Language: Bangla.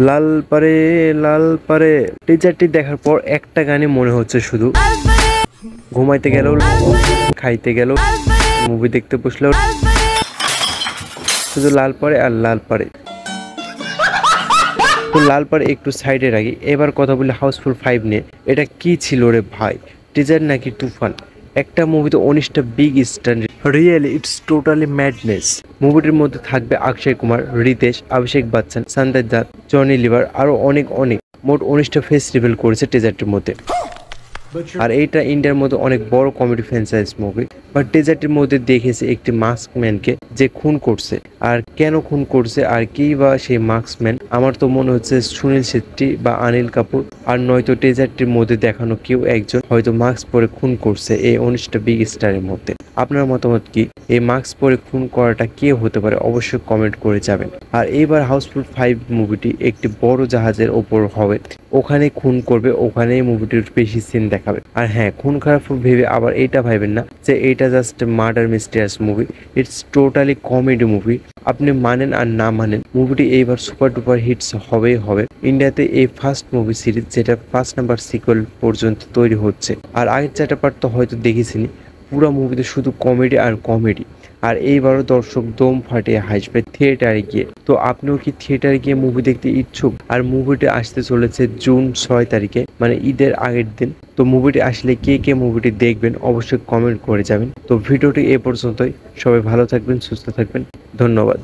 লাল পারে লাল পারে টিজারটি দেখার পর একটা গানে মনে হচ্ছে শুধু ঘুমাইতে গেল, খাইতে গেল, মুভি দেখতে বসলেও শুধু লাল পারে আর লাল পারে। তো লাল পারে একটু সাইডে রাখি, এবার কথা বলি হাউসফুল 5 নিয়ে। এটা কি ছিল রে ভাই, টিজার নাকি তুফান? একটা মুভিতে 19টা big star, really it's totally madness. মুভিটির মধ্যে থাকবে অক্ষয় কুমার, রিতেশ, অভিষেক বচ্চন, সঞ্জয় দত্ত, জনি লিভার, আরো অনেক অনেক। মোট 19টা ফেস রিভিল করেছে টিজারটির মধ্যে। আর এইটা ইন্ডিয়ার মধ্যে অনেক বড় কমেডি ফ্র্যাঞ্চাইজ মুভি। বাট টিজারটির মধ্যে দেখেছে একটি মাস্কম্যানকে যে খুন করছে, আর কেন খুন করছে আর কি বা সেই মাস্কম্যান। আমার তো মনে হচ্ছে সুনীল শেট্টি বা অনিল কাপুর, আর নয়তো টিজারটির মধ্যে দেখানো কেউ একজন হয়তো মাস্ক পরে খুন করছে এই 19টা বিগ স্টারের মধ্যে। আপনার মতামত কি? এই মাস্ক পরে খুন করাটা কে হতে পারে? অবশ্যই কমেন্ট করে যাবেন। আর এইবার হাউসফুল 5 মুভিটি একটি বড় জাহাজের ওপর হবে, ওখানে খুন করবে, ওখানেই মুভিটির বেশি সিন দেখাবে। আর হ্যাঁ, খুন খারাপ ভেবে আবার এইটা ভাবেন না যে এইটা just murder mysterious movie. It's totally comedy movie. আপনি মানেন আর না মানেন, মুভিটি এইবার সুপার ডুপার হিটস হবেই হবে। ইন্ডিয়াতে এই ফার্স্ট মুভি সিরিজ যেটা ফার্স্ট নাম্বার সিকুয়েল পর্যন্ত তৈরি হচ্ছে। আর আগের 4টা পার্ট তো হয়তো দেখেছিনি। পুরো মুভিতে শুধু কমেডি আর কমেডি। আর এইবারও দর্শক দম ফাটিয়ে হাসবে থিয়েটারে গিয়ে। তো আপনিও কি থিয়েটারে গিয়ে মুভি দেখতে ইচ্ছুক? আর মুভিটি আসতে চলেছে জুন 6 তারিখে, মানে ঈদের আগের দিন। তো মুভিটি আসলে কে কে মুভিটি দেখবেন অবশ্যই কমেন্ট করে যাবেন। তো ভিডিওটি এ পর্যন্তই। সবাই ভালো থাকবেন, সুস্থ থাকবেন। ধন্যবাদ।